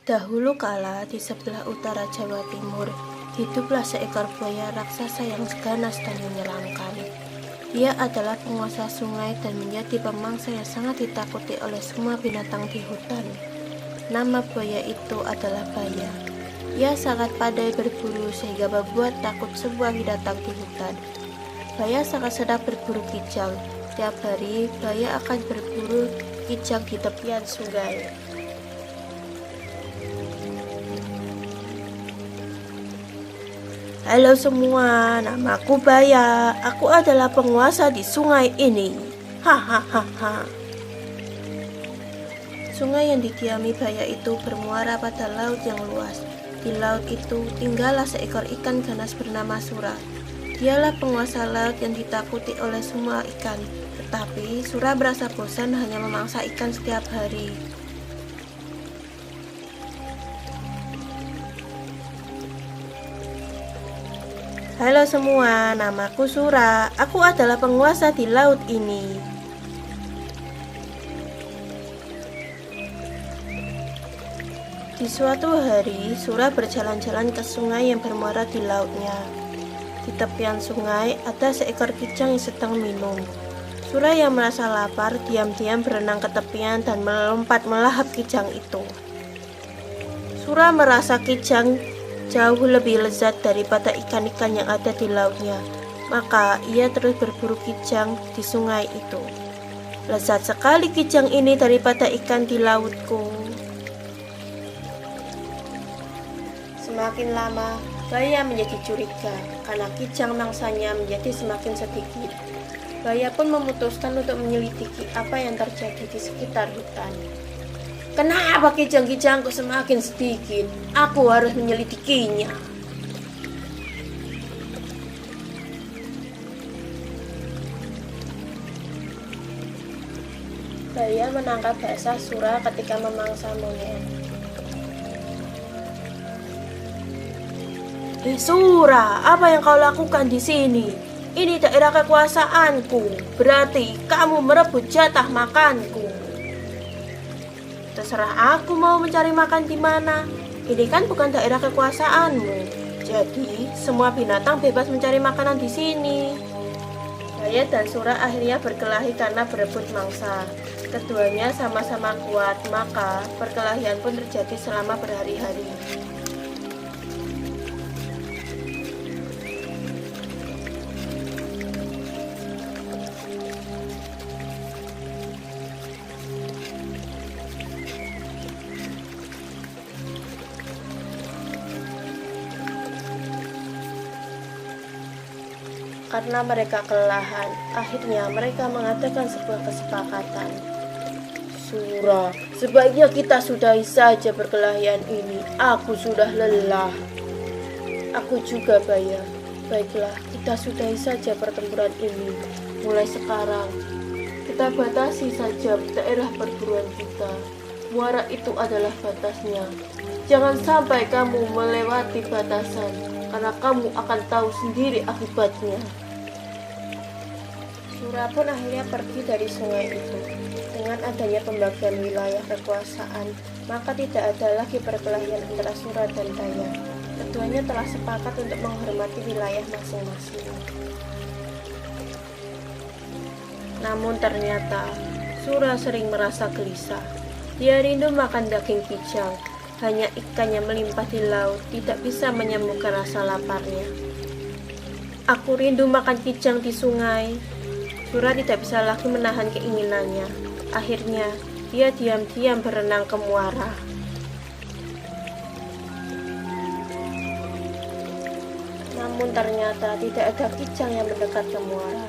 Dahulu kala di sebelah utara Jawa Timur, hiduplah seekor buaya raksasa yang ganas dan menyeramkan. Dia adalah penguasa sungai dan menjadi pemangsa yang sangat ditakuti oleh semua binatang di hutan. Nama buaya itu adalah Baya. Ia sangat pandai berburu sehingga membuat takut semua binatang di hutan. Baya sangat sedang berburu kijang. Tiap hari, Baya akan berburu kijang di tepian sungai. Halo semua, namaku Baya. Aku adalah penguasa di sungai ini. Hahaha. Sungai yang didiami Baya itu bermuara pada laut yang luas. Di laut itu tinggallah seekor ikan ganas bernama Sura. Dialah penguasa laut yang ditakuti oleh semua ikan. Tetapi Sura merasa bosan hanya memangsa ikan setiap hari. Halo semua, namaku Sura. Aku adalah penguasa di laut ini. Di suatu hari, Sura berjalan-jalan ke sungai yang bermuara di lautnya. Di tepian sungai, ada seekor kijang yang sedang minum. Sura yang merasa lapar, diam-diam berenang ke tepian dan melompat melahap kijang itu. Sura merasa kijang jauh lebih lezat daripada ikan-ikan yang ada di lautnya. Maka ia terus berburu kijang di sungai itu. Lezat sekali kijang ini daripada ikan di lautku. Semakin lama, Baya menjadi curiga karena kijang mangsanya menjadi semakin sedikit. Baya pun memutuskan untuk menyelidiki apa yang terjadi di sekitar hutan. Kenapa kijang-kijangku semakin sedikit? Aku harus menyelidikinya. Baya menangkap basah Sura ketika memangsa monyet. Sura, apa yang kau lakukan di sini? Ini daerah kekuasaanku. Berarti kamu merebut jatah makanku. Terserah aku mau mencari makan di mana. Ini kan bukan daerah kekuasaanmu. Jadi, semua binatang bebas mencari makanan di sini. Baya dan Sura akhirnya berkelahi karena berebut mangsa. Keduanya sama-sama kuat, maka perkelahian pun terjadi selama berhari-hari. Karena mereka kelelahan, akhirnya mereka mengadakan sebuah kesepakatan. Sura, sebaiknya kita sudahi saja perkelahian ini. Aku sudah lelah. Aku juga, Baya. Baiklah, kita sudahi saja pertempuran ini. Mulai sekarang, kita batasi saja daerah perburuan kita. Muara itu adalah batasnya. Jangan sampai kamu melewati batasan, karena kamu akan tahu sendiri akibatnya. Sura pun akhirnya pergi dari sungai itu. Dengan adanya pembagian wilayah kekuasaan, maka tidak ada lagi perkelahian antara Sura dan Baya. Keduanya telah sepakat untuk menghormati wilayah masing-masing. Namun ternyata, Sura sering merasa gelisah. Dia rindu makan daging kijang. Hanya ikan yang melimpah di laut tidak bisa menyembuhkan rasa laparnya. Aku rindu makan kijang di sungai. Sura tidak bisa lagi menahan keinginannya. Akhirnya, dia diam-diam berenang ke muara. Namun ternyata tidak ada kijang yang mendekat ke muara.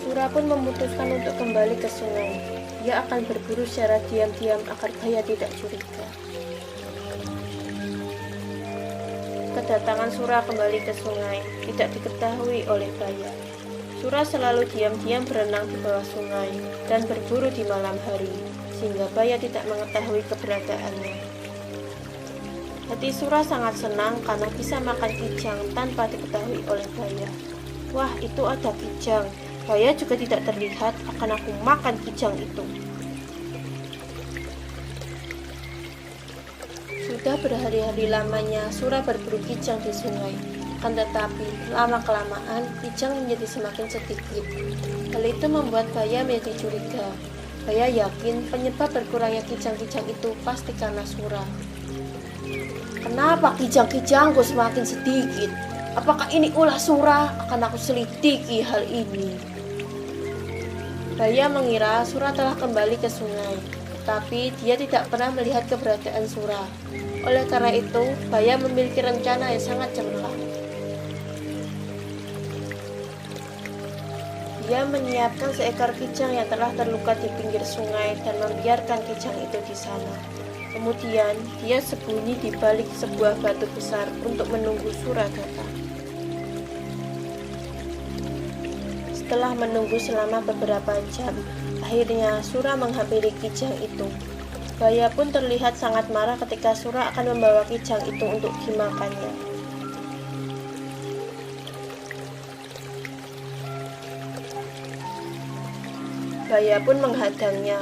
Sura pun memutuskan untuk kembali ke sungai. Dia akan berburu secara diam-diam agar Baya tidak curiga. Kedatangan Sura kembali ke sungai tidak diketahui oleh Baya. Sura selalu diam-diam berenang di bawah sungai dan berburu di malam hari, sehingga Baya tidak mengetahui keberadaannya. Hati Sura sangat senang karena bisa makan kijang tanpa diketahui oleh Baya. Wah, itu ada kijang. Baya juga tidak terlihat, akan aku makan kijang itu. Sudah berhari-hari lamanya Sura berburu kijang di sungai. Akan tetapi, lama-kelamaan kijang menjadi semakin sedikit. Hal itu membuat Baya menjadi curiga. Baya yakin penyebab berkurangnya kijang-kijang itu pasti karena Sura. Kenapa kijang-kijangku semakin sedikit? Apakah ini ulah Sura? Akan aku selidiki hal ini. Baya mengira Sura telah kembali ke sungai, tapi dia tidak pernah melihat keberadaan Sura. Oleh karena itu, Baya memiliki rencana yang sangat cemerlang. Dia menyiapkan seekor kijang yang telah terluka di pinggir sungai dan membiarkan kijang itu di sana. Kemudian, dia sembunyi di balik sebuah batu besar untuk menunggu Sura datang. Setelah menunggu selama beberapa jam, akhirnya Sura menghampiri kijang itu. Baya pun terlihat sangat marah ketika Sura akan membawa kijang itu untuk dimakannya. Baya pun menghadangnya.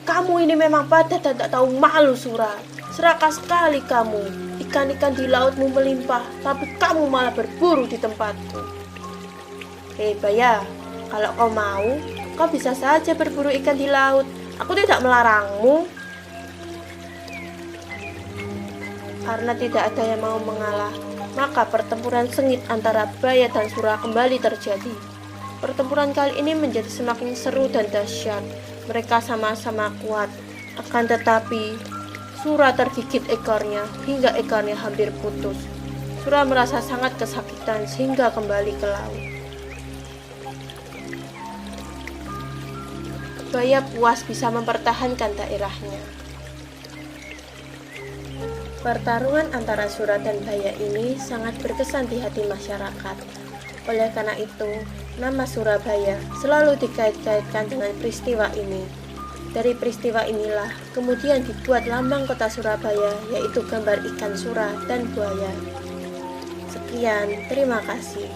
Kamu ini memang padat dan tak tahu malu, Sura. Serakah sekali kamu. Ikan-ikan di lautmu melimpah, tapi kamu malah berburu di tempatku. Baya, kalau kau mau, kau bisa saja berburu ikan di laut. Aku tidak melarangmu. Karena tidak ada yang mau mengalah, maka pertempuran sengit antara Baya dan Sura kembali terjadi. Pertempuran kali ini menjadi semakin seru dan dahsyat. Mereka sama-sama kuat. Akan tetapi, Sura tergigit ekornya hingga ekornya hampir putus. Sura merasa sangat kesakitan sehingga kembali ke laut. Baya puas bisa mempertahankan daerahnya. Pertarungan antara Sura dan Baya ini sangat berkesan di hati masyarakat. Oleh karena itu, nama Surabaya selalu dikait-kaitkan dengan peristiwa ini. Dari peristiwa inilah kemudian dibuat lambang kota Surabaya, yaitu gambar ikan sura dan buaya. Sekian, terima kasih.